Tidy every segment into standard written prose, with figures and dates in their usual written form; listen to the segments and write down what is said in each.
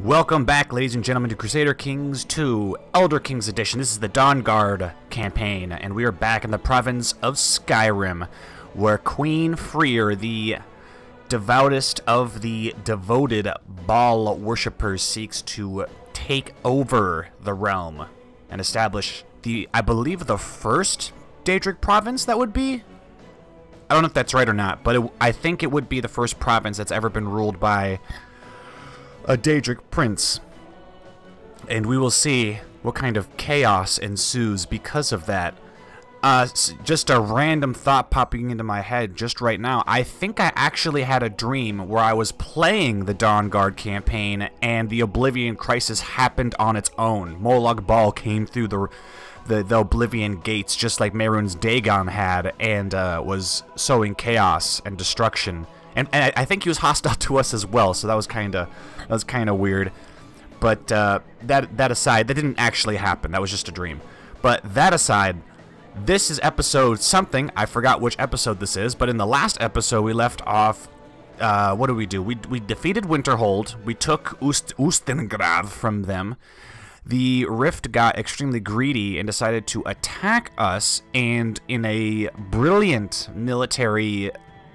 Welcome back, ladies and gentlemen, to Crusader Kings 2 Elder Kings Edition. This is the Dawnguard campaign, and we are back in the province of Skyrim, where Queen Freyr, the devoutest of the devoted Baal worshippers, seeks to take over the realm and establish I believe, the first Daedric province that would be? I don't know if that's right or not, but I think it would be the first province that's ever been ruled by a Daedric prince. And we will see what kind of chaos ensues because of that. Just a random thought popping into my head just right now. I think I actually had a dream where I was playing the Dawnguard campaign and the Oblivion Crisis happened on its own. Molag Bal came through the Oblivion gates just like Mehrunes Dagon had and was sowing chaos and destruction. And I think he was hostile to us as well, so that was kind of weird. But that aside, that didn't actually happen. That was just a dream. But that aside, this is episode something. I forgot which episode this is, but in the last episode we left off. What did we do? We defeated Winterhold. We took Ustengrav from them. The Rift got extremely greedy and decided to attack us, and in a brilliant military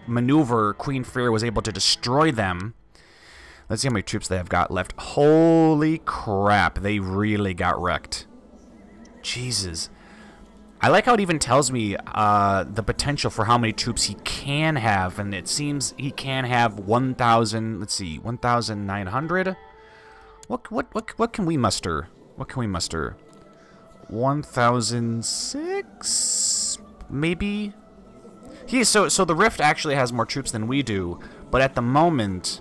maneuver, Queen Freyr was able to destroy them. Let's see how many troops they have got left. Holy crap, they really got wrecked. Jesus. I like how it even tells me the potential for how many troops he can have, and it seems he can have 1,000, let's see, 1,900? What can we muster? What can we muster? 1,006? Maybe? So the Rift actually has more troops than we do, but at the moment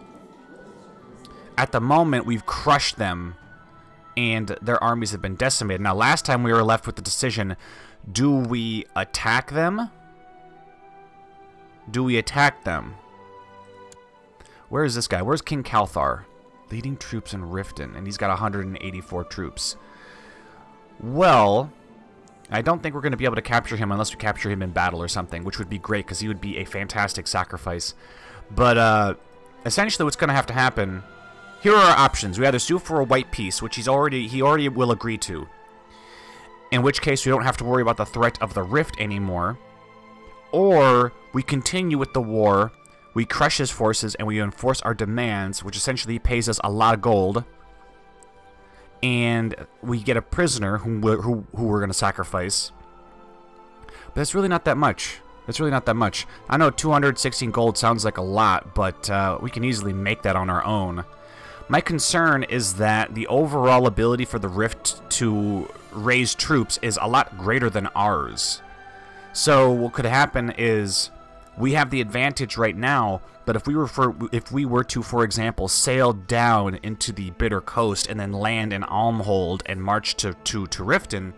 we've crushed them, and their armies have been decimated. Now, last time we were left with the decision: do we attack them? Do we attack them? Where is this guy? Where's King Kalthar? Leading troops in Riften, and he's got 184 troops. Well, I don't think we're going to be able to capture him unless we capture him in battle or something, which would be great because he would be a fantastic sacrifice. But essentially what's going to have to happen, here are our options. We either sue for a white peace, which he already will agree to, in which case we don't have to worry about the threat of the Rift anymore, or we continue with the war, we crush his forces, and we enforce our demands, which essentially pays us a lot of gold, and we get a prisoner who we're going to sacrifice. But that's really not that much. That's really not that much. I know 216 gold sounds like a lot, but we can easily make that on our own. My concern is that the overall ability for the Rift to raise troops is a lot greater than ours. So what could happen is we have the advantage right now, but if we were to, for example, sail down into the Bitter Coast and then land in Almhold and march to Riften,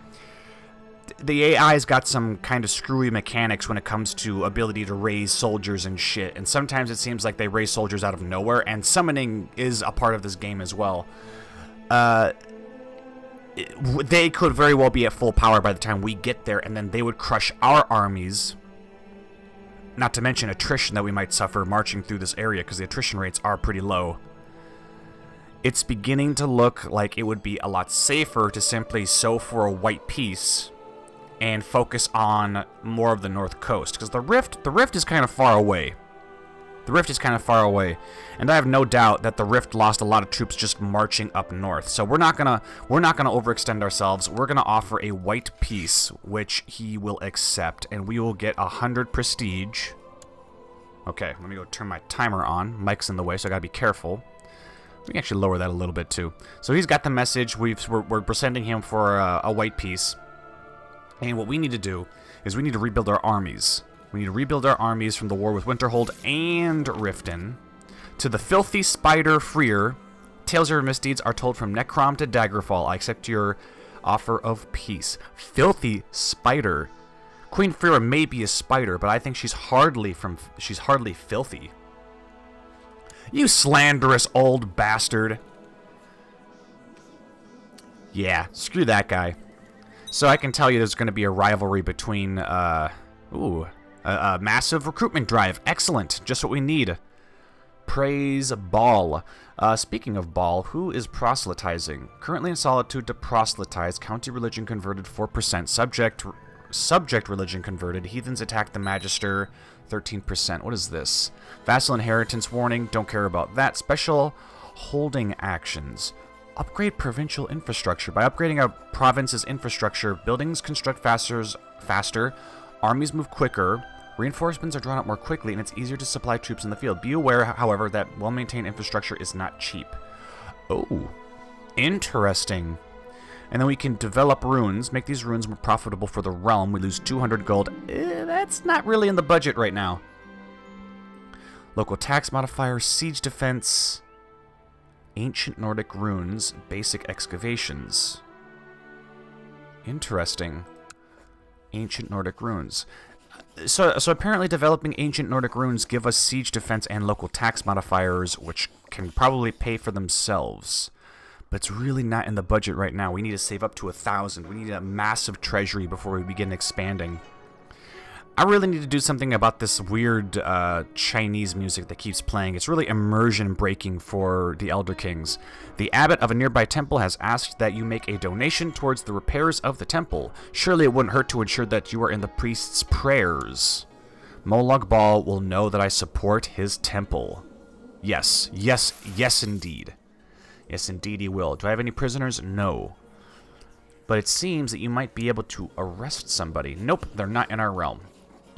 the AI's got some kind of screwy mechanics when it comes to ability to raise soldiers and shit, and sometimes it seems like they raise soldiers out of nowhere, and summoning is a part of this game as well. They could very well be at full power by the time we get there, and then they would crush our armies. Not to mention attrition that we might suffer marching through this area, because the attrition rates are pretty low. It's beginning to look like it would be a lot safer to simply sow for a white peace and focus on more of the north coast, because the Rift is kind of far away. The Rift is kind of far away, and I have no doubt that the Rift lost a lot of troops just marching up north. So we're not gonna overextend ourselves. We're gonna offer a white peace, which he will accept, and we will get 100 prestige. Okay, let me go turn my timer on. Mike's in the way, so I gotta be careful. We can actually lower that a little bit too. So he's got the message. We're sending him for a white peace, and what we need to do is we need to rebuild our armies. We need to rebuild our armies from the war with Winterhold and Riften. To the filthy spider Freyr, tales of her misdeeds are told from Necrom to Daggerfall. I accept your offer of peace. Filthy spider. Queen Freyr may be a spider, but I think she's hardly filthy. You slanderous old bastard. Yeah, screw that guy. So I can tell you there's going to be a rivalry between, a massive recruitment drive. Excellent. Just what we need. Praise Ball. Speaking of Ball, who is proselytizing? Currently in solitude to proselytize. County religion converted 4%. Subject religion converted. Heathens attack the Magister 13%. What is this? Vassal inheritance warning. Don't care about that. Special holding actions. Upgrade provincial infrastructure. By upgrading a province's infrastructure, buildings construct faster, armies move quicker, reinforcements are drawn up more quickly, and it's easier to supply troops in the field. Be aware, however, that well-maintained infrastructure is not cheap. Oh, interesting. And then we can develop runes, make these runes more profitable for the realm. We lose 200 gold. That's not really in the budget right now. Local tax modifier, siege defense, ancient Nordic runes, basic excavations. Interesting. Ancient Nordic runes. So apparently developing ancient Nordic runes give us siege defense and local tax modifiers, which can probably pay for themselves. But it's really not in the budget right now. We need to save up to 1,000. We need a massive treasury before we begin expanding. I really need to do something about this weird Chinese music that keeps playing. It's really immersion breaking for the Elder Kings. The abbot of a nearby temple has asked that you make a donation towards the repairs of the temple. Surely it wouldn't hurt to ensure that you are in the priest's prayers. Molag Bal will know that I support his temple. Yes, yes, yes indeed. Yes indeed he will. Do I have any prisoners? No. But it seems that you might be able to arrest somebody. Nope, they're not in our realm.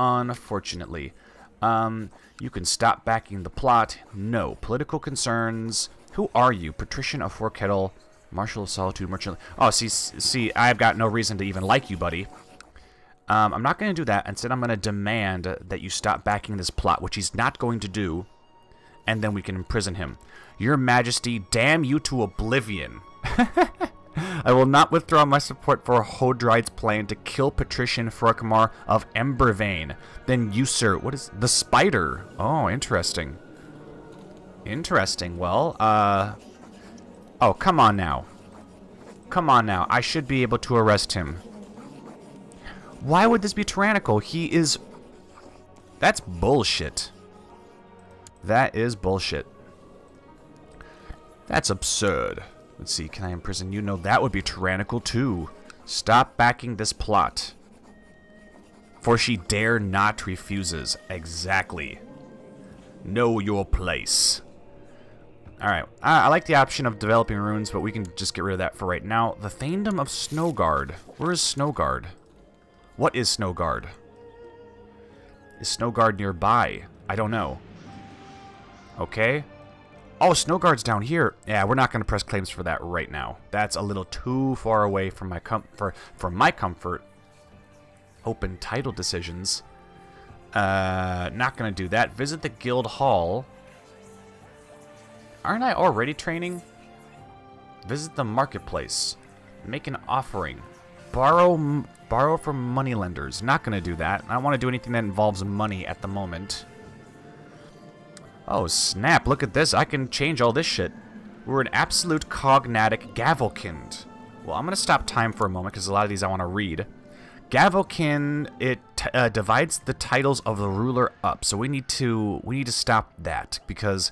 Unfortunately. You can stop backing the plot. No. Political concerns. Who are you? Patrician of Forkettle, Marshal of Solitude, Merchant. Oh, see, I've got no reason to even like you, buddy. I'm not going to do that. Instead, I'm going to demand that you stop backing this plot, which he's not going to do, and then we can imprison him. Your Majesty, damn you to oblivion. I will not withdraw my support for Hodride's plan to kill Patrician Frokmar of Embervane. Then you, sir, what is the spider? Oh, interesting. Interesting. Well, oh, come on now. Come on now. I should be able to arrest him. Why would this be tyrannical? He is... That's bullshit. That is bullshit. That's absurd. Let's see, can I imprison you? No, that would be tyrannical too. Stop backing this plot. For she dare not refuses. Exactly. Know your place. Alright, I like the option of developing runes, but we can just get rid of that for right now. The Thaindom of Snowguard. Where is Snowguard? What is Snowguard? Is Snowguard nearby? I don't know. Okay. Oh, Snowguard's down here. Yeah, we're not going to press claims for that right now. That's a little too far away from my for my comfort. Open title decisions. Not going to do that. Visit the guild hall. Aren't I already training? Visit the marketplace. Make an offering. Borrow from moneylenders. Not going to do that. I don't want to do anything that involves money at the moment. Oh, snap. Look at this. I can change all this shit. We're an absolute cognatic Gavelkind. Well, I'm going to stop time for a moment because a lot of these I want to read. Gavelkind, it divides the titles of the ruler up. So we need to stop that because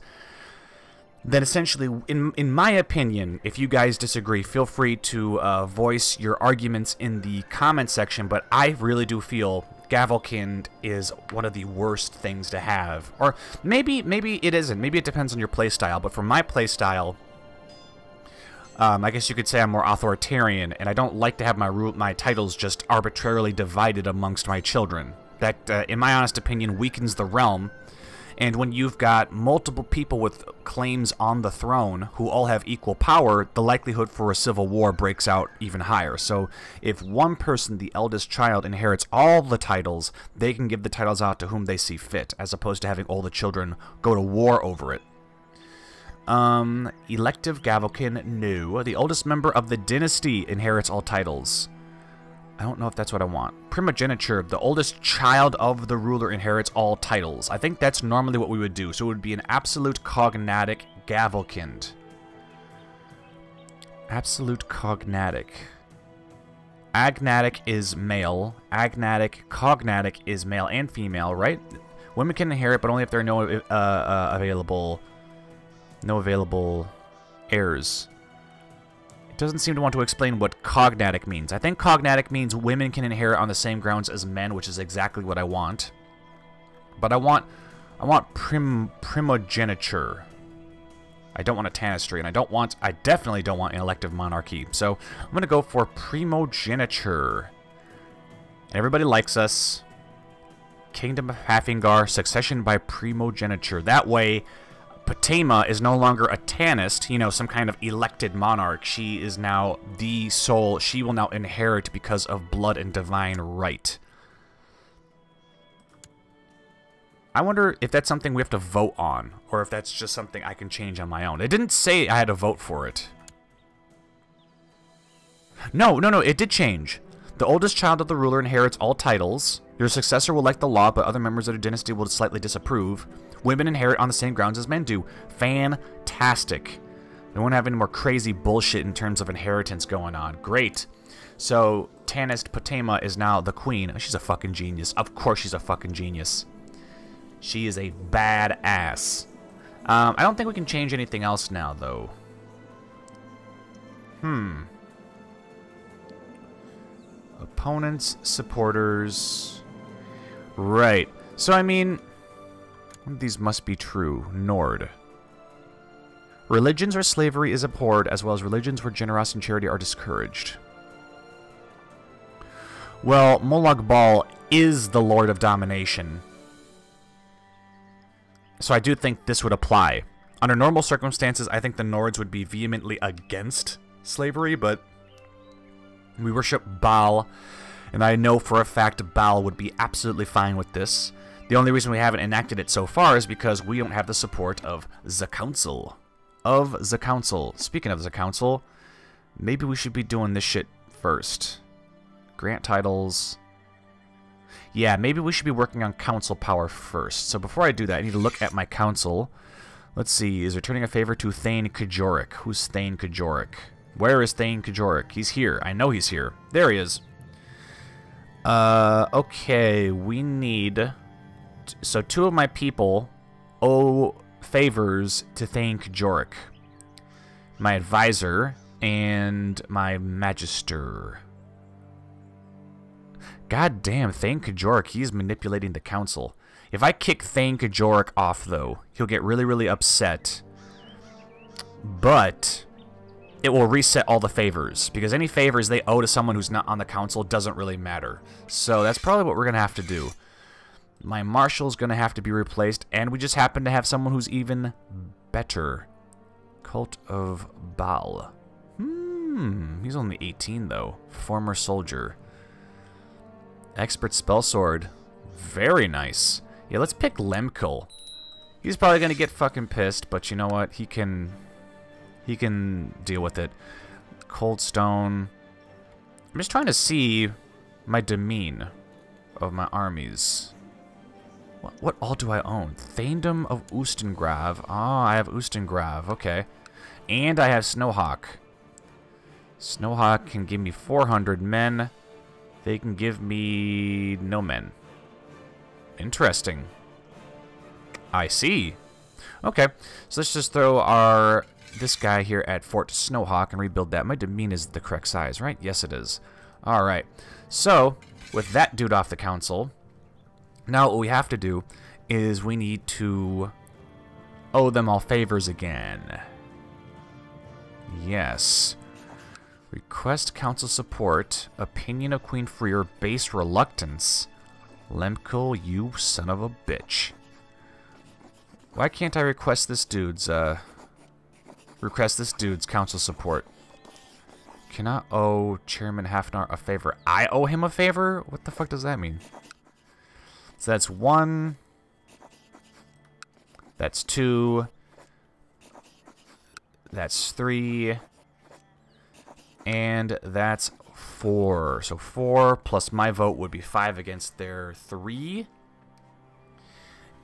then essentially, in my opinion, if you guys disagree, feel free to voice your arguments in the comment section, but I really do feel Gavelkind is one of the worst things to have. Or maybe it isn't. Maybe it depends on your playstyle. But for my playstyle, I guess you could say I'm more authoritarian, and I don't like to have my titles just arbitrarily divided amongst my children. That, in my honest opinion, weakens the realm. And when you've got multiple people with claims on the throne who all have equal power, the likelihood for a civil war breaks out even higher. So if one person, the eldest child, inherits all the titles, they can give the titles out to whom they see fit, as opposed to having all the children go to war over it. Elective Gavelkind, no. The oldest member of the dynasty inherits all titles. I don't know if that's what I want. Primogeniture, the oldest child of the ruler inherits all titles. I think that's normally what we would do. So it would be an absolute cognatic Gavelkind. Absolute cognatic. Agnatic is male. Agnatic, cognatic is male and female, right? Women can inherit, but only if there are no available No available heirs. It doesn't seem to want to explain what cognatic means. I think cognatic means women can inherit on the same grounds as men, which is exactly what I want. But I want primogeniture. I don't want a tanistry, and I definitely don't want an elective monarchy. So I'm going to go for primogeniture. Everybody likes us. Kingdom of Hafingar, succession by primogeniture. That way, Potema is no longer a Tanist, you know, some kind of elected monarch. She is now the sole. She will now inherit because of blood and divine right. I wonder if that's something we have to vote on, or if that's just something I can change on my own. It didn't say I had to vote for it. No, it did change. The oldest child of the ruler inherits all titles. Your successor will like the law, but other members of the dynasty will slightly disapprove. Women inherit on the same grounds as men do. Fantastic. We won't have any more crazy bullshit in terms of inheritance going on. Great. So, Tanist Potema is now the queen. She's a fucking genius. Of course she's a fucking genius. She is a badass. I don't think we can change anything else now, though. Opponents, supporters. Right. So, I mean, one of these must be true. Nord. Religions where slavery is abhorred, as well as religions where generosity and charity are discouraged. Well, Molag Bal is the Lord of Domination. So I do think this would apply. Under normal circumstances, I think the Nords would be vehemently against slavery, but we worship Baal, and I know for a fact Baal would be absolutely fine with this. The only reason we haven't enacted it so far is because we don't have the support of the Council. Speaking of the Council, maybe we should be doing this shit first. Grant titles. Yeah, maybe we should be working on council power first. So before I do that, I need to look at my council. Let's see, is returning a favor to Thane Kajorik. Who's Thane Kajorik? Where is Thane Kajorik? He's here. I know he's here. There he is. Okay, we need... So 2 of my people owe favors to Thane Kajorik. My advisor and my magister. God damn, Thane Kajorik, he's manipulating the council. If I kick Thane Kajorik off, though, he'll get really, really upset. But it will reset all the favors, because any favors they owe to someone who's not on the council doesn't really matter. So that's probably what we're going to have to do. My marshal's going to have to be replaced, and we just happen to have someone who's even better. Cult of Baal. He's only 18, though. Former soldier. Expert spell sword. Very nice. Yeah, let's pick Lemkil. He's probably going to get fucking pissed, but you know what? He can deal with it. Cold Stone. I'm just trying to see my demean of my armies. What all do I own? Thaindom of Ustengrav. Ah, I have Ustengrav. Okay. And I have Snowhawk. Snowhawk can give me 400 men. They can give me no men. Interesting. I see. Okay, so let's just throw this guy here at Fort Snowhawk and rebuild that. My demean is the correct size, right? Yes, it is. All right. So, with that dude off the council, now what we have to do is we need to owe them all favors again. Yes. Request council support. Opinion of Queen Freer. Base reluctance. Lemkil, you son of a bitch. Why can't I request this dude's council support? Cannot owe Chairman Hafnar a favor. I owe him a favor? What the fuck does that mean? So that's 1. That's 2. That's 3. And that's 4. So 4 plus my vote would be 5 against their 3.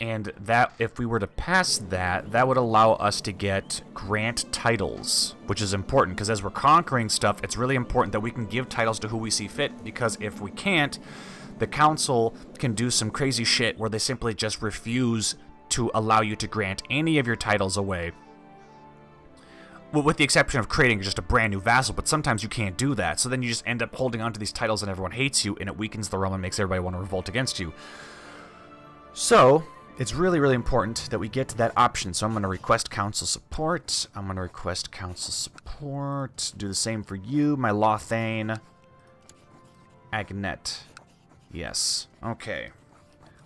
And that, if we were to pass that, that would allow us to get grant titles, which is important, because as we're conquering stuff, it's really important that we can give titles to who we see fit, because if we can't, the council can do some crazy shit where they simply just refuse to allow you to grant any of your titles away. with the exception of creating just a brand new vassal, but sometimes you can't do that. So then you just end up holding onto these titles and everyone hates you, and it weakens the realm and makes everybody want to revolt against you. So it's really, really important that we get to that option. So I'm going to request council support. I'm going to request council support. Do the same for you, my Lothane. Agnet. Yes. Okay.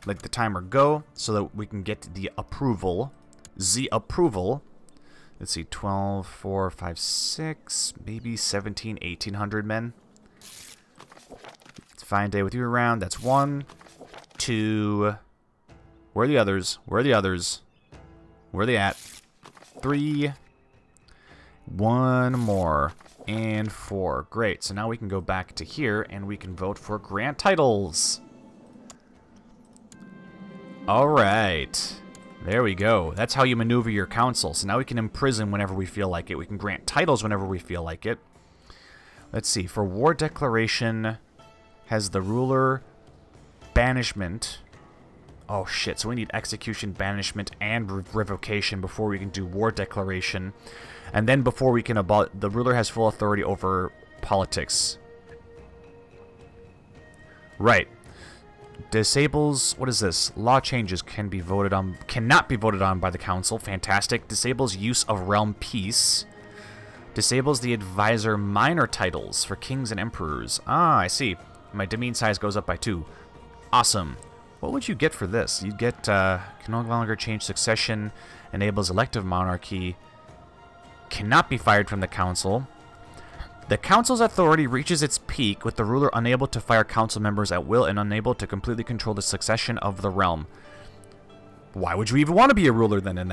Let the timer go so that we can get the approval. The approval. Let's see, 12, 4, 5, 6, maybe 17, 1800 men. It's a fine day with you around. That's 1, 2. Where are the others? Where are the others? Where are they at? 3. 1 more. And 4. Great. So now we can go back to here and we can vote for grant titles. Alright. There we go. That's how you maneuver your council. So now we can imprison whenever we feel like it. We can grant titles whenever we feel like it. Let's see. For war declaration, has the ruler banishment. Oh shit. So we need execution, banishment, and revocation before we can do war declaration. And then before we can abolish, the ruler has full authority over politics. Right. Disables, what is this? Law changes cannot be voted on by the council. Fantastic. Disables use of realm peace. Disables the advisor minor titles for kings and emperors. Ah, I see. My domain size goes up by 2. Awesome. What would you get for this? You'd get, can no longer change succession, enables elective monarchy, cannot be fired from the council. The council's authority reaches its peak with the ruler unable to fire council members at will and unable to completely control the succession of the realm. Why would you even want to be a ruler then in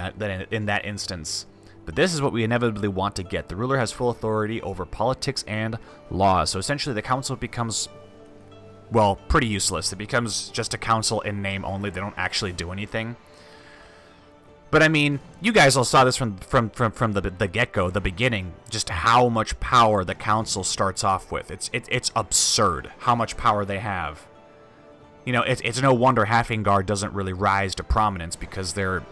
that instance? But this is what we inevitably want to get. The ruler has full authority over politics and laws. So essentially the council becomes, well, pretty useless. It becomes just a council in name only. They don't actually do anything. But I mean, you guys all saw this from the get-go, the beginning, just how much power the council starts off with. It's absurd how much power they have. You know, it's no wonder Halfingard doesn't really rise to prominence because they're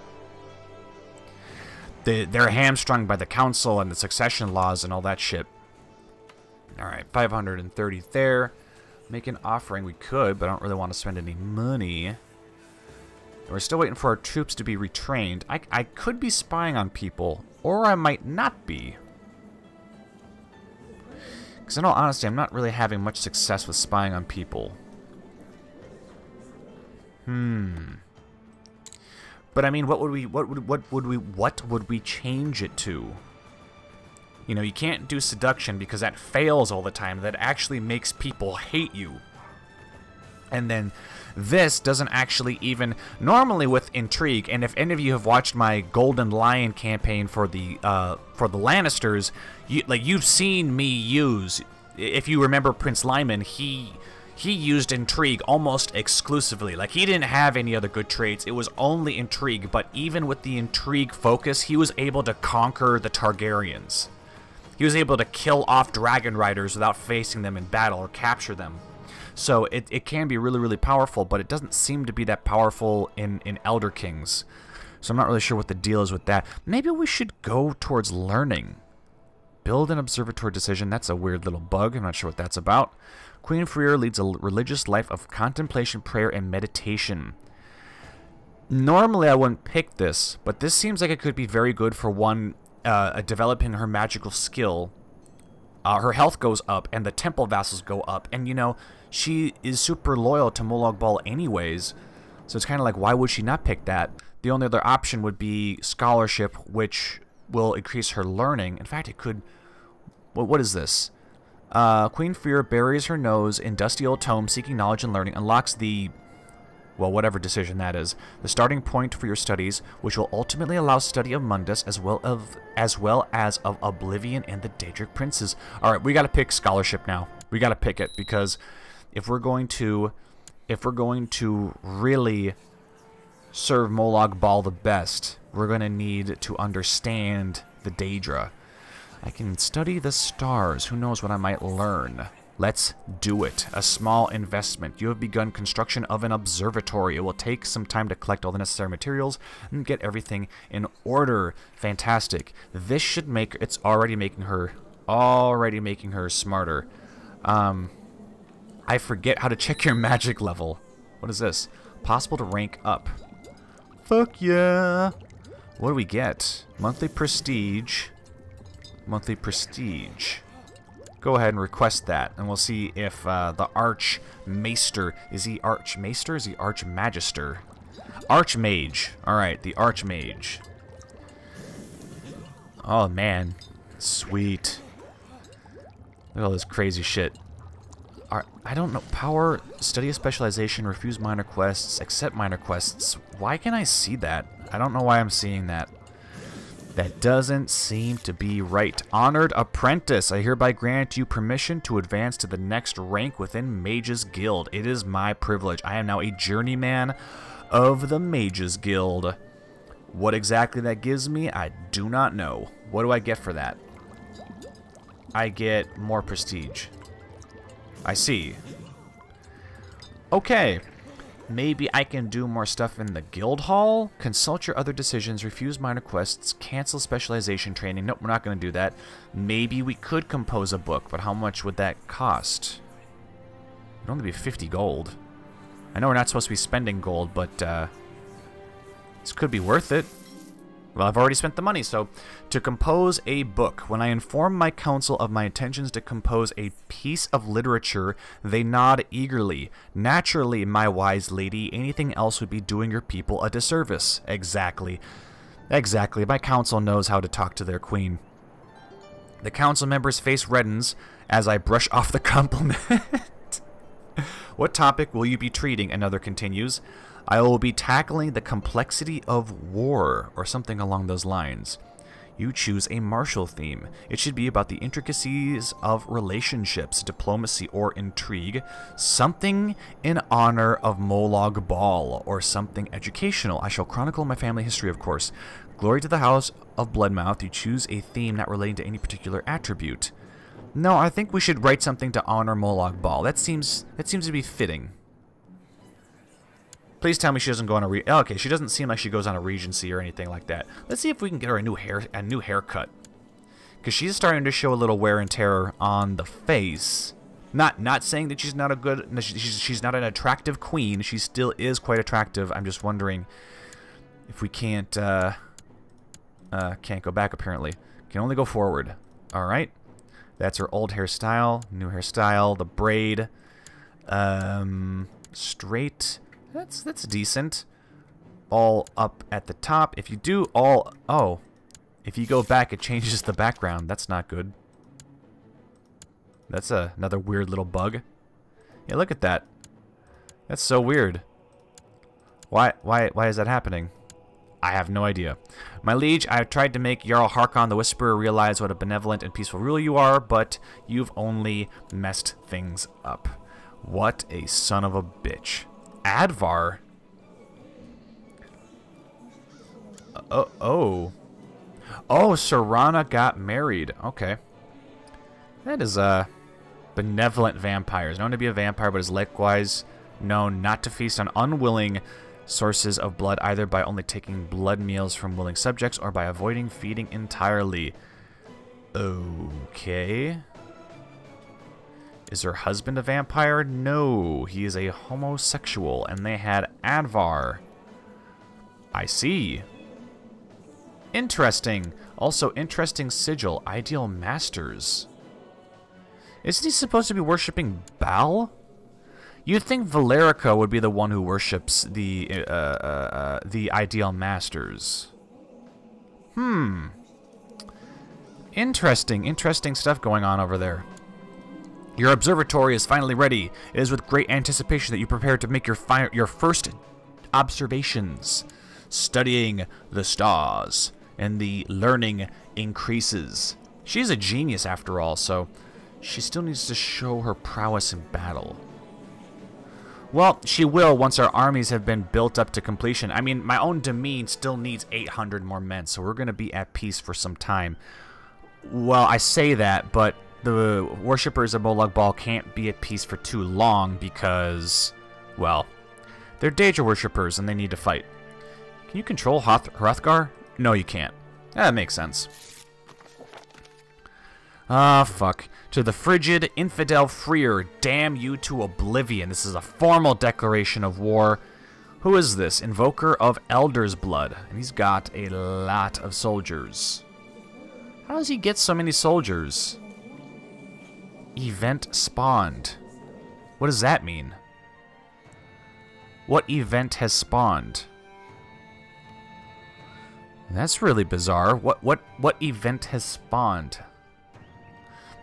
hamstrung by the council and the succession laws and all that shit. All right, 530 there. Make an offering, we could, but I don't really want to spend any money. We're still waiting for our troops to be retrained. I could be spying on people, or I might not be. Because in all honesty, I'm not really having much success with spying on people. But I mean, what would we change it to? You know, you can't do seduction because that fails all the time. That actually makes people hate you. And then this doesn't actually even, normally with intrigue, and if any of you have watched my Golden Lion campaign for the Lannisters, you've seen me use, if you remember Prince Lyman, he used intrigue almost exclusively. Like, he didn't have any other good traits, it was only intrigue, but even with the intrigue focus, he was able to conquer the Targaryens. He was able to kill off dragon riders without facing them in battle or capture them. So it can be really, really powerful, but it doesn't seem to be that powerful in Elder Kings. So I'm not really sure what the deal is with that. Maybe we should go towards learning. Build an observatory decision. That's a weird little bug. I'm not sure what that's about. Queen Freer leads a religious life of contemplation, prayer, and meditation. Normally I wouldn't pick this, but this seems like it could be very good for one, developing her magical skill. Her health goes up, and the temple vassals go up, and you know, she is super loyal to Molag Bal anyways, so it's kind of like, why would she not pick that? The only other option would be scholarship, which will increase her learning. In fact, it could, well, what is this? Queen Freer buries her nose in dusty old tome, seeking knowledge and learning, unlocks the, well, whatever decision that is, the starting point for your studies, which will ultimately allow study of Mundus as well as of Oblivion and the Daedric Princes. Alright, we gotta pick scholarship now. We gotta pick it, because if we're going to really serve Molag Bal the best, we're gonna need to understand the Daedra. I can study the stars. Who knows what I might learn? Let's do it. A small investment. You have begun construction of an observatory. It will take some time to collect all the necessary materials and get everything in order. Fantastic. This should make... It's already making her smarter. I forget how to check your magic level. What is this? Possible to rank up. Fuck yeah. What do we get? Monthly prestige. Monthly prestige. Go ahead and request that, and we'll see if the Archmaester... Is he Archmaester? Is he Archmagister? Archmage. Alright, the Archmage. Oh, man. Sweet. Look at all this crazy shit. I don't know. Power, study a specialization, refuse minor quests, accept minor quests. Why can I see that? I don't know why I'm seeing that. That doesn't seem to be right. Honored Apprentice, I hereby grant you permission to advance to the next rank within Mages Guild. It is my privilege. I am now a journeyman of the Mages Guild. What exactly that gives me, I do not know. What do I get for that? I get more prestige. I see. Okay. Maybe I can do more stuff in the guild hall? Consult your other decisions, refuse minor quests, cancel specialization training. Nope, we're not going to do that. Maybe we could compose a book, but how much would that cost? It'd only be 50 gold. I know we're not supposed to be spending gold, but this could be worth it. Well, I've already spent the money, so... To compose a book. When I inform my council of my intentions to compose a piece of literature, they nod eagerly. Naturally, my wise lady, anything else would be doing your people a disservice. Exactly. Exactly. My council knows how to talk to their queen. The council member's face reddens as I brush off the compliment. What topic will you be treating? Another continues. I will be tackling the complexity of war, or something along those lines. You choose a martial theme. It should be about the intricacies of relationships, diplomacy, or intrigue. Something in honor of Molag Bal, or something educational. I shall chronicle my family history, of course. Glory to the House of Bloodmouth. You choose a theme not relating to any particular attribute. No, I think we should write something to honor Molag Bal. That seems to be fitting. Please tell me she doesn't go on a okay, she doesn't seem like she goes on a regency or anything like that. Let's see if we can get her a new haircut. Because she's starting to show a little wear and tear on the face. Not saying that she's not a good... She's not an attractive queen. She still is quite attractive. I'm just wondering if we can't go back, apparently. Can only go forward. Alright. That's her old hairstyle. New hairstyle. The braid. Straight... That's decent. All up at the top. If you do all... Oh. If you go back, it changes the background. That's not good. That's another weird little bug. Yeah, look at that. That's so weird. Why is that happening? I have no idea. My liege, I have tried to make Jarl Harkon the Whisperer realize what a benevolent and peaceful ruler you are, but you've only messed things up. What a son of a bitch. Advar? Oh, Serana got married. Okay. That is, benevolent vampires. Known to be a vampire, but is likewise known not to feast on unwilling sources of blood, either by only taking blood meals from willing subjects or by avoiding feeding entirely. Okay. Is her husband a vampire? No, he is a homosexual, and they had Advar. I see. Interesting. Also, interesting sigil. Ideal Masters. Isn't he supposed to be worshipping Baal? You'd think Valerica would be the one who worships the Ideal Masters. Interesting stuff going on over there. Your observatory is finally ready. It is with great anticipation that you prepare to make your first observations. Studying the stars, and the learning increases. She's a genius after all, so she still needs to show her prowess in battle. Well, she will once our armies have been built up to completion. I mean, my own demesne still needs 800 more men, so we're going to be at peace for some time. Well, I say that, but the worshippers of Molag Bal can't be at peace for too long because, well, they're Daedra worshippers and they need to fight. Can you control Hrothgar? No, you can't. That makes sense. Ah, fuck. To the frigid, infidel Freer, damn you to oblivion. This is a formal declaration of war. Who is this? Invoker of Elder's Blood. And he's got a lot of soldiers. How does he get so many soldiers? Event spawned. What does that mean? What event has spawned? That's really bizarre. What event has spawned?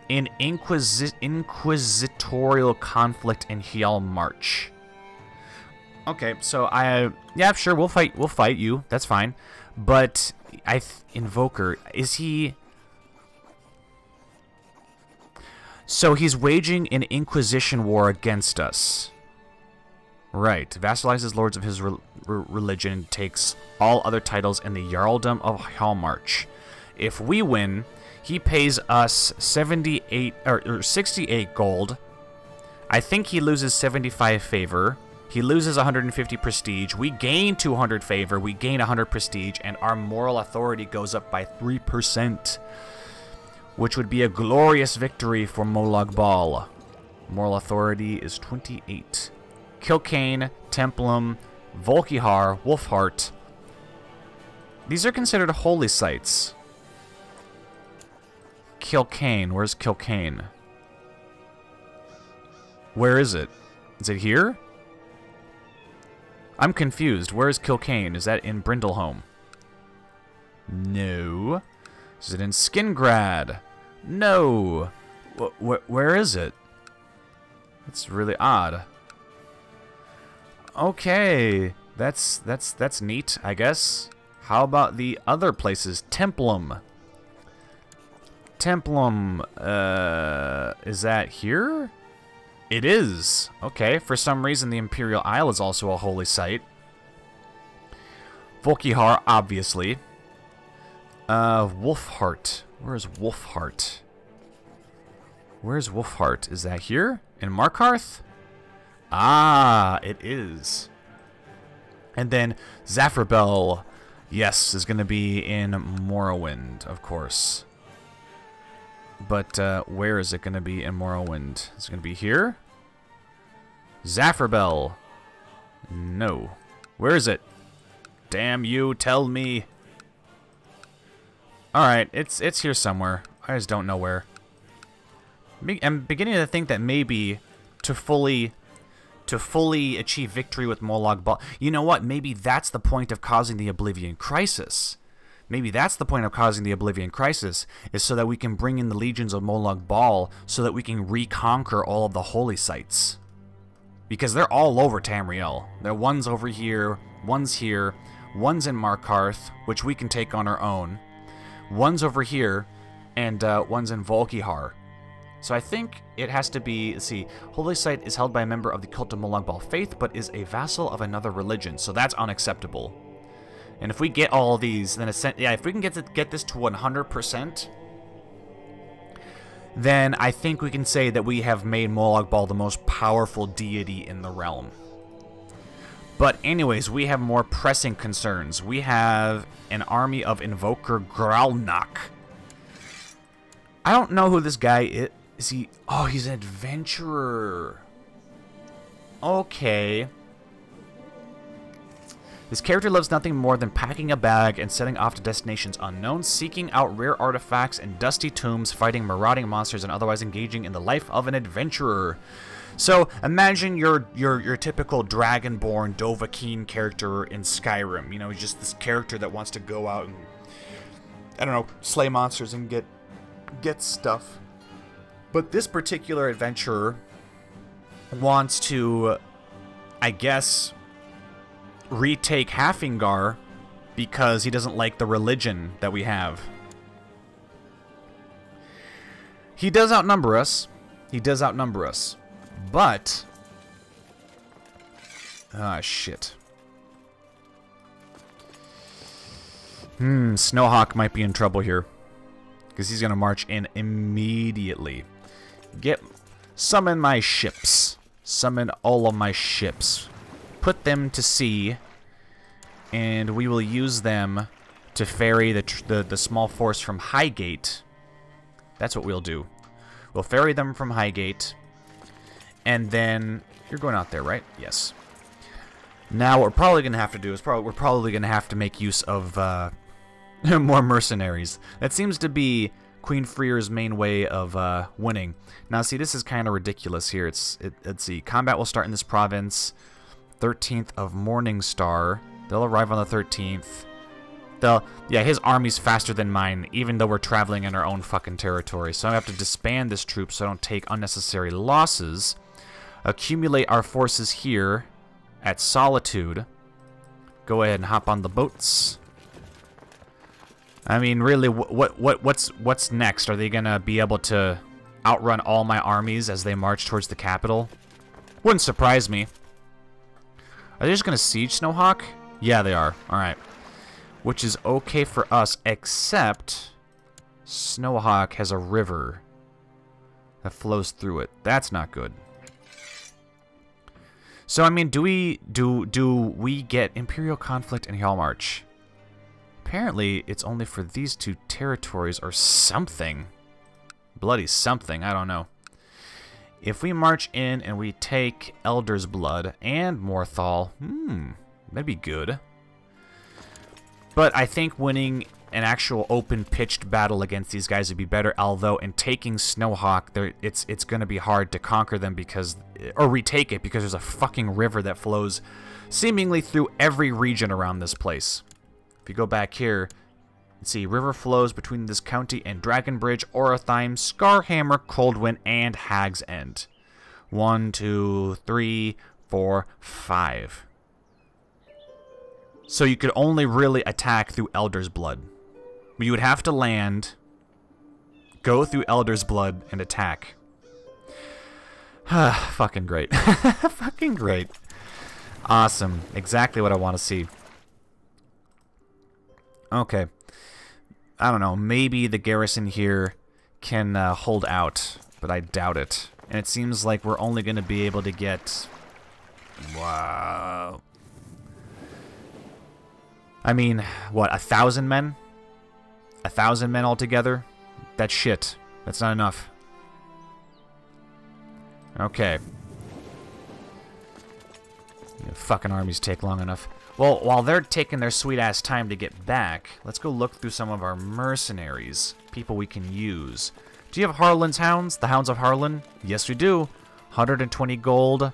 An inquisitorial conflict in Hjal March. Okay, so yeah, sure, we'll fight you. That's fine. But Invoker, is he? So he's waging an Inquisition war against us. Right. Vassalizes lords of his religion, takes all other titles in the Jarldom of Hjal March. If we win, he pays us 78 or 68 gold. I think he loses 75 favor. He loses 150 prestige. We gain 200 favor. We gain 100 prestige, and our moral authority goes up by 3%, which would be a glorious victory for Molag Bal. Moral authority is 28. Kilkane, Templum, Volkihar, Wolfheart. These are considered holy sites. Kilkane, where's Kilkane? Where is it? Is it here? I'm confused. Where is Kilkane? Is that in Brindleholm? No. Is it in Skingrad? No. Where is it? It's really odd. Okay, that's neat, I guess. How about the other places? Templum. Templum, is that here? It is. Okay, for some reason the Imperial Isle is also a holy site. Volkihar, obviously. Wolfheart. Where's Wolfheart? Where's Wolfheart? Is that here? In Markarth? Ah, it is. And then Zafrabel, yes, is going to be in Morrowind, of course. But where is it going to be in Morrowind? Is it going to be here? Zafrabel. No. Where is it? Damn you, tell me. Alright, it's here somewhere. I just don't know where. I'm beginning to think that maybe to fully achieve victory with Molag Bal. You know what? Maybe that's the point of causing the Oblivion Crisis. Maybe that's the point of causing the Oblivion Crisis, is so that we can bring in the legions of Molag Bal, so that we can reconquer all of the holy sites. Because they're all over Tamriel. There are one's over here, one's here, one's in Markarth, which we can take on our own. One's over here, and one's in Volkihar. So I think it has to be, let's see, Holy Site is held by a member of the Cult of Molag Bal faith, but is a vassal of another religion, so that's unacceptable. And if we get all of these, then yeah, if we can get this to 100%, then I think we can say that we have made Molag Bal the most powerful deity in the realm. But anyways, we have more pressing concerns. We have an army of Invoker Gralnak. I don't know who this guy is. Is he? Oh, he's an adventurer. Okay. This character loves nothing more than packing a bag and setting off to destinations unknown, seeking out rare artifacts and dusty tombs, fighting marauding monsters, and otherwise engaging in the life of an adventurer. So imagine your typical Dragonborn Dovahkiin character in Skyrim. You know, just this character that wants to go out and, I don't know, slay monsters and get stuff. But this particular adventurer wants to, I guess, retake Hafingar because he doesn't like the religion that we have. He does outnumber us. He does outnumber us. But... ah, shit. Snowhawk might be in trouble here. because he's going to march in immediately. Summon my ships. Summon all of my ships. Put them to sea, and we will use them to ferry the small force from Highgate. That's what we'll do. We'll ferry them from Highgate, and then you're going out there, right? Yes. Now what we're probably going to have to do is we're probably going to have to make use of more mercenaries. That seems to be Queen Freyr's main way of winning. Now, see, this is kind of ridiculous here. Let's see. Combat will start in this province. 13th of Morningstar. They'll arrive on the 13th. Yeah, his army's faster than mine, even though we're traveling in our own fucking territory. So I have to disband this troop so I don't take unnecessary losses. Accumulate our forces here at Solitude. Go ahead and hop on the boats. I mean, really, what's next? Are they gonna be able to outrun all my armies as they march towards the capital? Wouldn't surprise me. Are they just gonna siege Snowhawk? Yeah, they are. All right, which is okay for us, except Snowhawk has a river that flows through it. That's not good. So I mean, do we get Imperial Conflict and Hellmarch? Apparently, it's only for these two territories or something. Bloody something, I don't know. If we march in and we take Elder's Blood and Morthal, that'd be good. But I think winning an actual open-pitched battle against these guys would be better, although in taking Snowhawk, it's going to be hard to conquer them because, or retake it, because there's a fucking river that flows seemingly through every region around this place. If you go back here, see, river flows between this county and Dragonbridge, Oratheim, Scarhammer, Coldwind, and Hag's End. 1, 2, 3, 4, 5. So you could only really attack through Elder's Blood. You would have to land, go through Elder's Blood, and attack. Fucking great. Fucking great. Awesome. Exactly what I want to see. Okay. I don't know. Maybe the garrison here can hold out, but I doubt it. And it seems like we're only going to be able to get... Wow. I mean, what, 1,000 men? 1,000 men altogether? That's shit. That's not enough. Okay. Yeah, fucking armies take long enough. Well, while they're taking their sweet-ass time to get back, let's go look through some of our mercenaries. People we can use. Do you have Harlan's Hounds? The Hounds of Harlan? Yes, we do. 120 gold.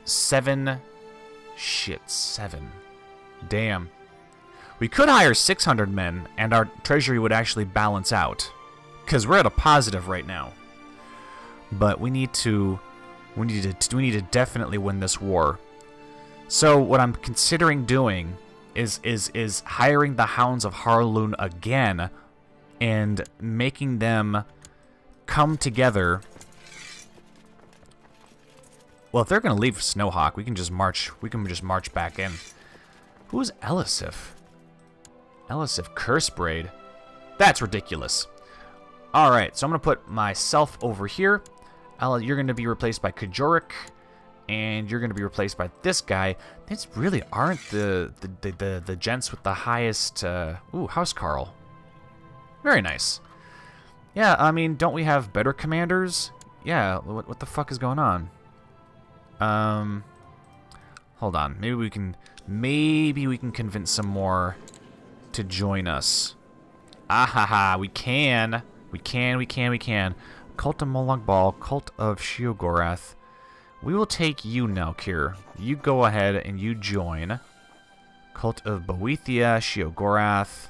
7. Shit, 7. Damn. We could hire 600 men, and our treasury would actually balance out. Because we're at a positive right now. But we need to definitely win this war. So what I'm considering doing is hiring the Hounds of Harlan again and making them come together. Well, if they're going to leave Snowhawk, we can just march back in. Who's Elisif? Elisif Cursebraid. That's ridiculous. All right, so I'm going to put myself over here. You're going to be replaced by Kajorik. And you're going to be replaced by this guy. These really aren't the gents with the highest... ooh, Housecarl. Very nice. Yeah, I mean, don't we have better commanders? Yeah, what the fuck is going on? Hold on. Maybe we can convince some more to join us. Ahaha, we can. We can. Cult of Molag Bal, Cult of Sheogorath. We will take you, Nalkir. You go ahead and you join. Cult of Boethia, Sheogorath,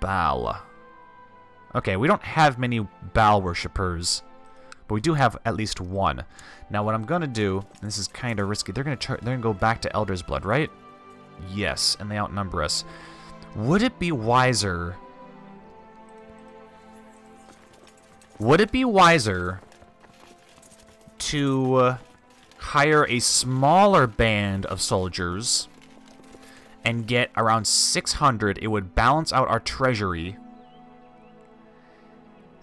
Baal. Okay, we don't have many Baal worshippers, but we do have at least one. Now, what I'm gonna do, and this is kind of risky, they're gonna go back to Elder's Blood, right? Yes, and they outnumber us. Would it be wiser? Would it be wiser to hire a smaller band of soldiers and get around 600? It would balance out our treasury,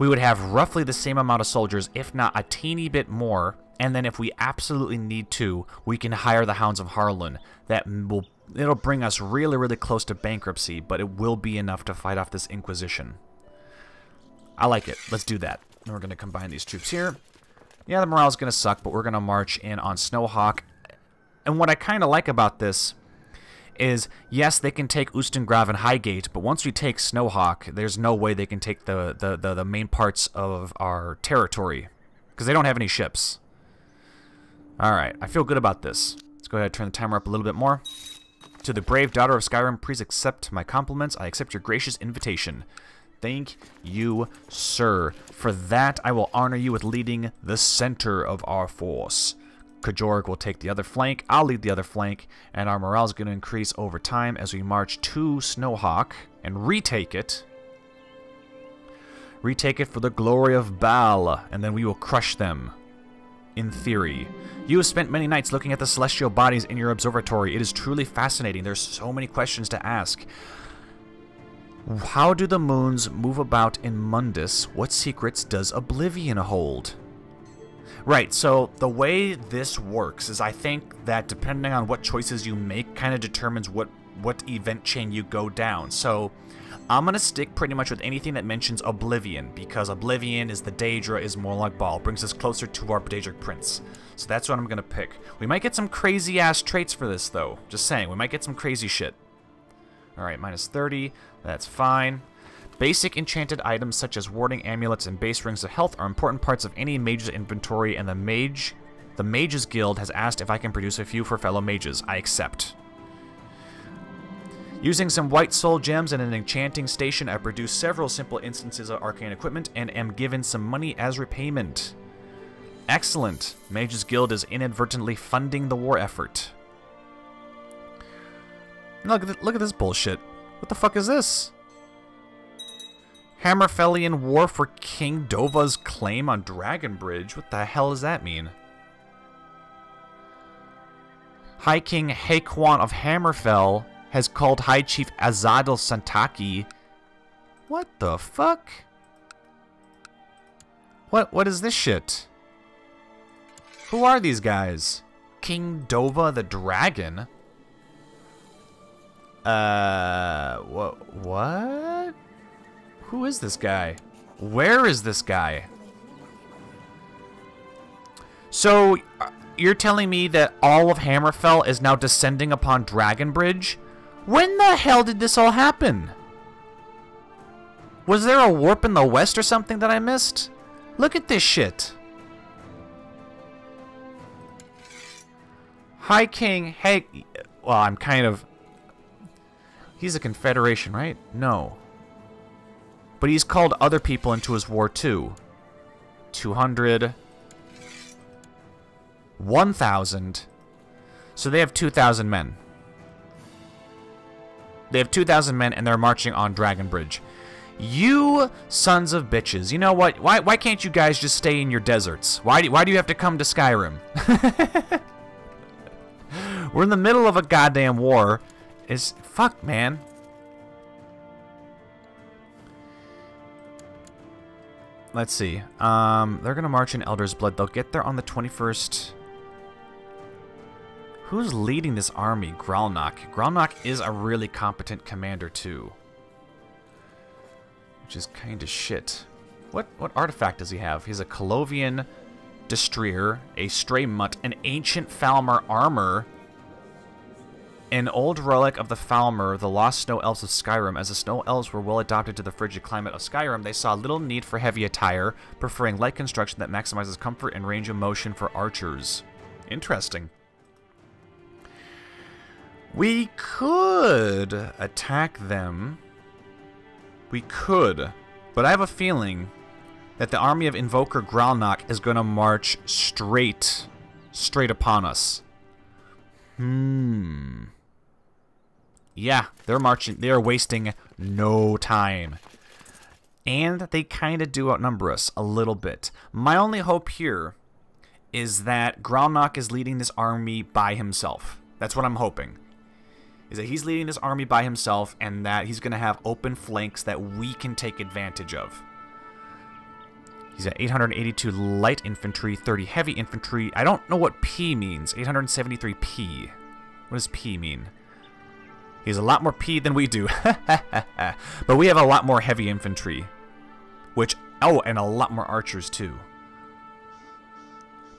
we would have roughly the same amount of soldiers, if not a teeny bit more. And then if we absolutely need to, we can hire the Hounds of Harlan. It'll bring us really, really close to bankruptcy, but it will be enough to fight off this Inquisition. I like it. Let's do that. And we're going to combine these troops here. Yeah, the morale's going to suck, but we're going to march in on Snowhawk. And what I kind of like about this is, yes, they can take Ustengrav and Highgate, but once we take Snowhawk, there's no way they can take the main parts of our territory, because they don't have any ships. Alright, I feel good about this. Let's go ahead and turn the timer up a little bit more. To the brave daughter of Skyrim, please accept my compliments. I accept your gracious invitation. Thank you, sir. For that, I will honor you with leading the center of our force. Kajorg will take the other flank, I'll lead the other flank, and our morale is going to increase over time as we march to Snowhawk and retake it. Retake it for the glory of Baal, and then we will crush them. In theory. You have spent many nights looking at the celestial bodies in your observatory. It is truly fascinating. There's so many questions to ask. How do the moons move about in Mundus? What secrets does Oblivion hold? Right, so the way this works is I think that depending on what choices you make kind of determines what event chain you go down. So I'm going to stick pretty much with anything that mentions Oblivion, because Oblivion is the Daedra, is Morlock Ball, brings us closer to our Daedric Prince. So that's what I'm going to pick. We might get some crazy-ass traits for this, though. Just saying, we might get some crazy shit. Alright, minus 30, that's fine. Basic enchanted items such as warding amulets and base rings of health are important parts of any mage's inventory, and the Mages Guild has asked if I can produce a few for fellow mages. I accept. Using some white soul gems and an enchanting station, I produced several simple instances of arcane equipment and am given some money as repayment. Excellent. Mages Guild is inadvertently funding the war effort. Look at this bullshit. What the fuck is this? Hammerfellian War for King Dova's claim on Dragonbridge. What the hell does that mean? High King Haquan of Hammerfell has called High Chief Azadel Santaki. What the fuck? What is this shit? Who are these guys? King Dova the Dragon? What? Who is this guy? Where is this guy? So, you're telling me that all of Hammerfell is now descending upon Dragonbridge? When the hell did this all happen? Was there a warp in the west or something that I missed? Look at this shit. High King, hey, well, I'm kind of... He's a confederation, right? No. But he's called other people into his war too. 200. 1,000. So they have 2,000 men. They have 2,000 men and they're marching on Dragonbridge. You sons of bitches. You know what? Why can't you guys just stay in your deserts? Why do you have to come to Skyrim? We're in the middle of a goddamn war. Fuck, man. Let's see. They're gonna march in Elder's Blood. They'll get there on the 21st. Who's leading this army? Gralnok. Gralnok is a really competent commander too, which is kind of shit. What artifact does he have? He's a Colovian Destrier, a Stray Mutt, an Ancient Falmer armor, an old relic of the Falmer, the lost snow elves of Skyrim. As the snow elves were well adapted to the frigid climate of Skyrim, they saw little need for heavy attire, preferring light construction that maximizes comfort and range of motion for archers. Interesting. We could attack them. We could. But I have a feeling that the army of Invoker Gralnok is going to march straight upon us. Yeah, they're marching. They are wasting no time. And they kind of do outnumber us a little bit. My only hope here is that Gralnok is leading this army by himself. That's what I'm hoping. Is that he's leading this army by himself and that he's going to have open flanks that we can take advantage of. He's at 882 light infantry, 30 heavy infantry. I don't know what P means. 873 P. What does P mean? He has a lot more P than we do. But we have a lot more heavy infantry. Which, oh, and a lot more archers too.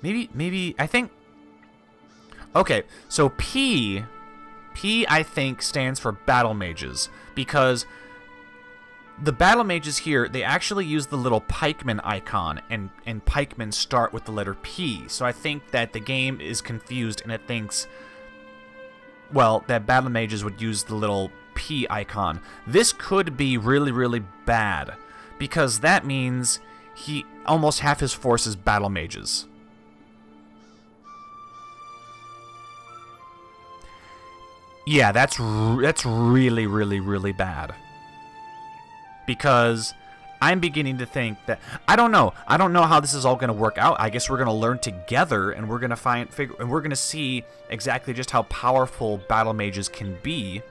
Maybe, I think... Okay, so P, I think, stands for battle mages. Because the battle mages here, they actually use the little pikeman icon. And pikemen start with the letter P. So I think that the game is confused and it thinks... Well, that battle mages would use the little P icon. This could be really, really bad. Because that means he almost half his force is battle mages. Yeah, that's really, really, really bad. Because I'm beginning to think that I don't know how this is all going to work out. I guess we're going to learn together, and we're going to see exactly just how powerful battle mages can be.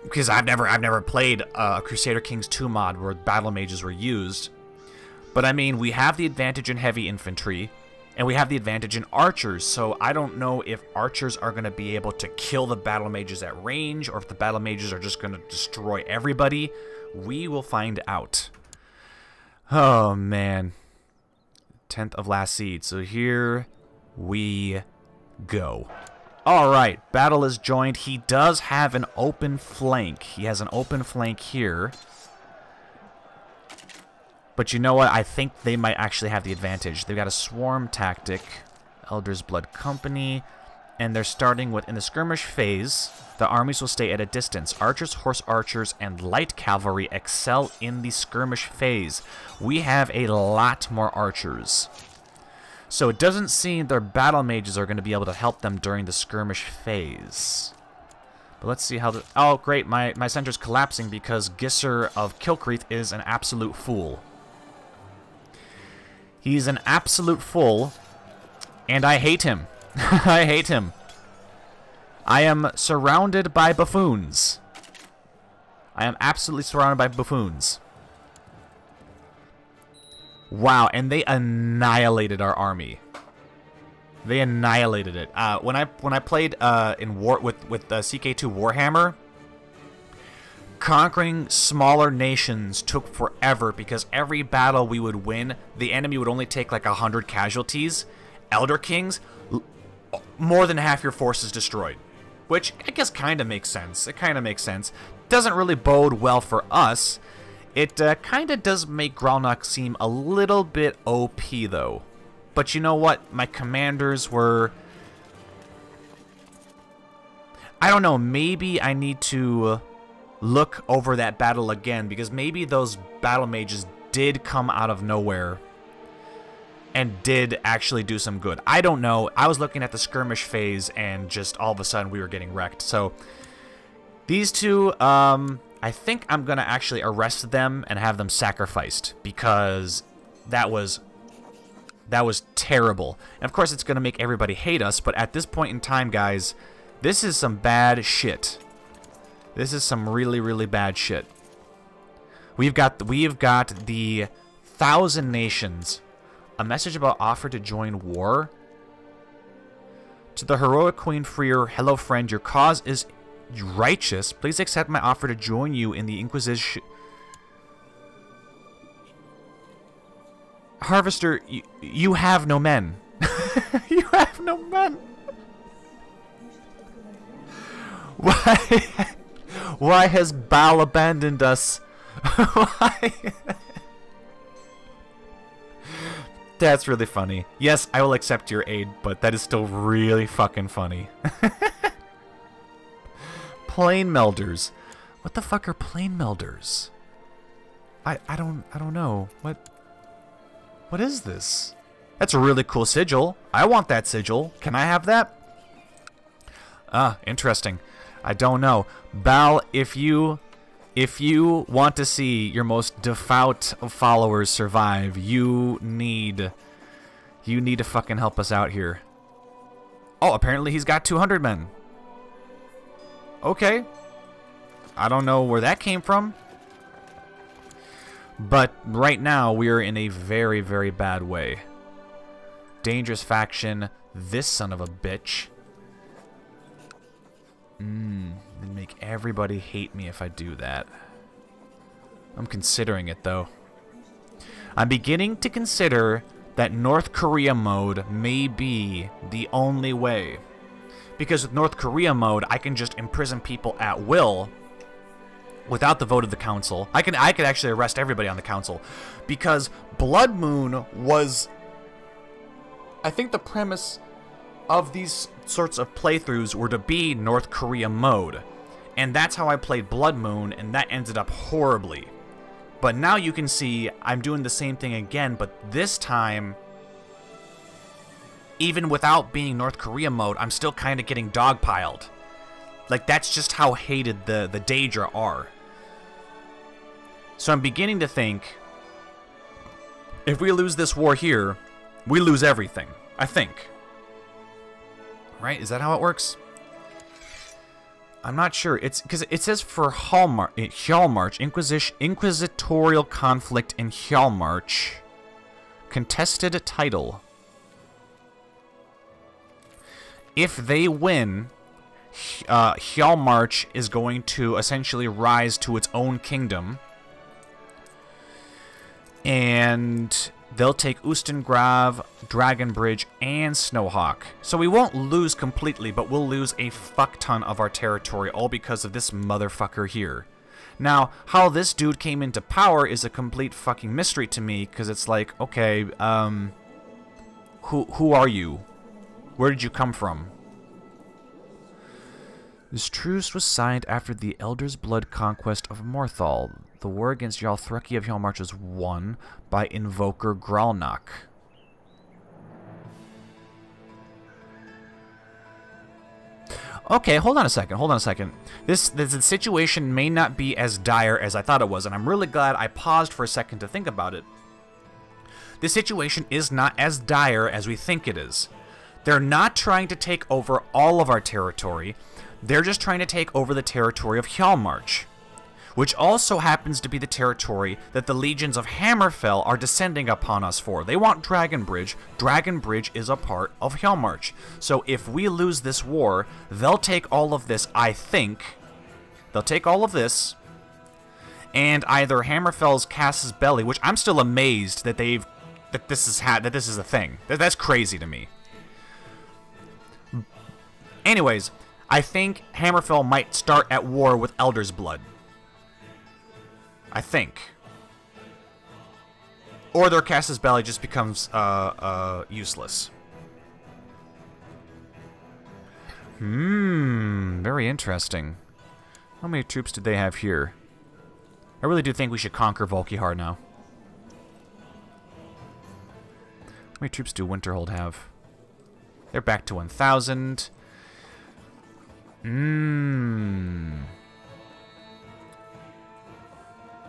Because I've never played a Crusader Kings 2 mod where battle mages were used. But I mean, we have the advantage in heavy infantry, and we have the advantage in archers. So I don't know if archers are going to be able to kill the battle mages at range, or if the battle mages are just going to destroy everybody. We will find out. Oh, man. 10th of last seed. So here we go. Alright, battle is joined. He does have an open flank. He has an open flank here. But you know what? I think they might actually have the advantage. They've got a swarm tactic. Elder's Blood Company. And they're starting with, in the skirmish phase, the armies will stay at a distance. Archers, horse archers, and light cavalry excel in the skirmish phase. We have a lot more archers. So it doesn't seem their battle mages are going to be able to help them during the skirmish phase. But let's see how the... Oh, great, my center's collapsing because Gisser of Kilcreath is an absolute fool. He's an absolute fool, and I hate him. I hate him. I am surrounded by buffoons. I am absolutely surrounded by buffoons. Wow, and they annihilated our army. They annihilated it. When I played in war with CK2 Warhammer, conquering smaller nations took forever because every battle we would win, the enemy would only take like 100 casualties. Elder Kings, more than half your force is destroyed. Which I guess kind of makes sense. It kind of makes sense. Doesn't really bode well for us. It kind of does make Gralnok seem a little bit OP, though. But you know what? My commanders were... I don't know. Maybe I need to look over that battle again, because maybe those battle mages did come out of nowhere and did actually do some good. I don't know. I was looking at the skirmish phase, and just all of a sudden we were getting wrecked. So these two, I think I'm going to actually arrest them and have them sacrificed, because that was terrible. And of course it's going to make everybody hate us, but at this point in time, guys, this is some bad shit. This is some really, really bad shit. We've got the 1,000 nations. A message about offer to join war. To the heroic Queen Freer, hello friend, your cause is righteous. Please accept my offer to join you in the Inquisition. Harvester, you have no men. You have no men. Why has Baal abandoned us? Why? That's really funny. Yes, I will accept your aid, but that is still really fucking funny. Plane melders. What the fuck are plane melders? I don't know. What is this? That's a really cool sigil. I want that sigil. Can I have that? Ah, interesting. I don't know. Baal, if you want to see your most devout followers survive, you need to fucking help us out here. Oh, apparently he's got 200 men. Okay. I don't know where that came from. But right now, we are in a very, very bad way. Dangerous faction. This son of a bitch. It'd make everybody hate me if I do that. I'm considering it, though. I'm beginning to consider that North Korea mode may be the only way. Because with North Korea mode, I can just imprison people at will without the vote of the council. I could actually arrest everybody on the council. Because Blood Moon was... I think the premise of these sorts of playthroughs were to be North Korea mode. And that's how I played Blood Moon, and that ended up horribly. But now you can see I'm doing the same thing again, but this time, even without being North Korea mode, I'm still kind of getting dogpiled. Like, that's just how hated the Daedra are. So I'm beginning to think, if we lose this war here, we lose everything. I think. Right? Is that how it works? I'm not sure. It's because it says for Hjalmarch, Inquisitorial conflict in Hjalmarch, contested title. If they win, Hjalmarch is going to essentially rise to its own kingdom, and they'll take Ustengrav, Dragonbridge, and Snowhawk. So we won't lose completely, but we'll lose a fuck ton of our territory, all because of this motherfucker here. Now, how this dude came into power is a complete fucking mystery to me, because it's like, okay, who are you? Where did you come from? This truce was signed after the Elder's Blood conquest of Morthal. The war against Jarl Threki of Hjalmarch was won by Invoker Gralnak. Okay, hold on a second. This situation may not be as dire as I thought it was, and I'm really glad I paused for a second to think about it. This situation is not as dire as we think it is. They're not trying to take over all of our territory. They're just trying to take over the territory of Hjalmarch, which also happens to be the territory that the legions of Hammerfell are descending upon us for. They want Dragonbridge. Dragonbridge is a part of Hjalmarch. So if we lose this war, they'll take all of this, I think. They'll take all of this, and either Hammerfell's Casus Belli, which I'm still amazed that this is a thing. That's crazy to me. Anyways, I think Hammerfell might start at war with Elder's Blood. I think. Or their Casus Belli just becomes useless. Very interesting. How many troops did they have here? I really do think we should conquer Volkihar now. How many troops do Winterhold have? They're back to 1,000.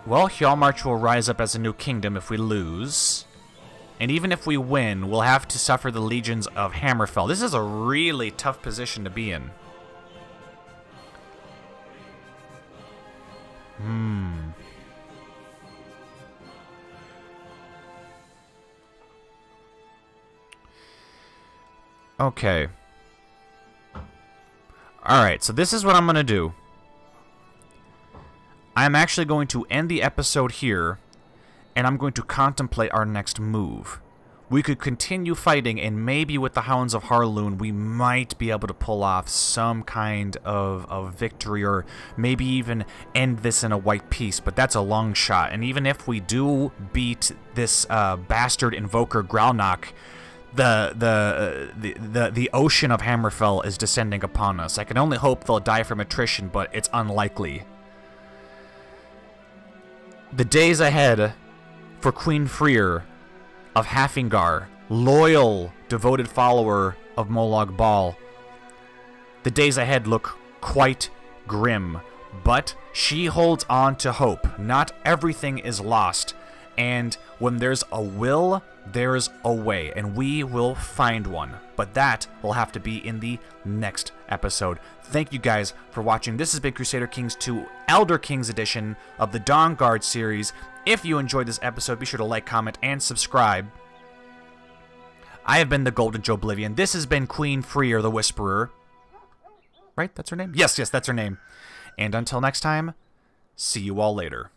Well, Hjalmarch will rise up as a new kingdom if we lose. And even if we win, we'll have to suffer the legions of Hammerfell. This is a really tough position to be in. Okay. Alright, so this is what I'm going to do. I'm actually going to end the episode here, and I'm going to contemplate our next move. We could continue fighting, and maybe with the Hounds of Harloon, we might be able to pull off some kind of victory, or maybe even end this in a white peace, but that's a long shot. And even if we do beat this bastard Invoker Gralnak, the ocean of Hammerfell is descending upon us. I can only hope they'll die from attrition, but it's unlikely. The days ahead for Queen Freer of Hafingar, loyal, devoted follower of Molag Bal. The days ahead look quite grim, but she holds on to hope. Not everything is lost, And when there's a will, there's a way, and we will find one. But that will have to be in the next episode. Thank you guys for watching. This has been Crusader Kings 2 Elder Kings edition of the Dawnguard series. If you enjoyed this episode, be sure to like, comment, and subscribe. I have been the Golden Joblivion. This has been Queen Freer the Whisperer. Right? That's her name? Yes, that's her name. And until next time, see you all later.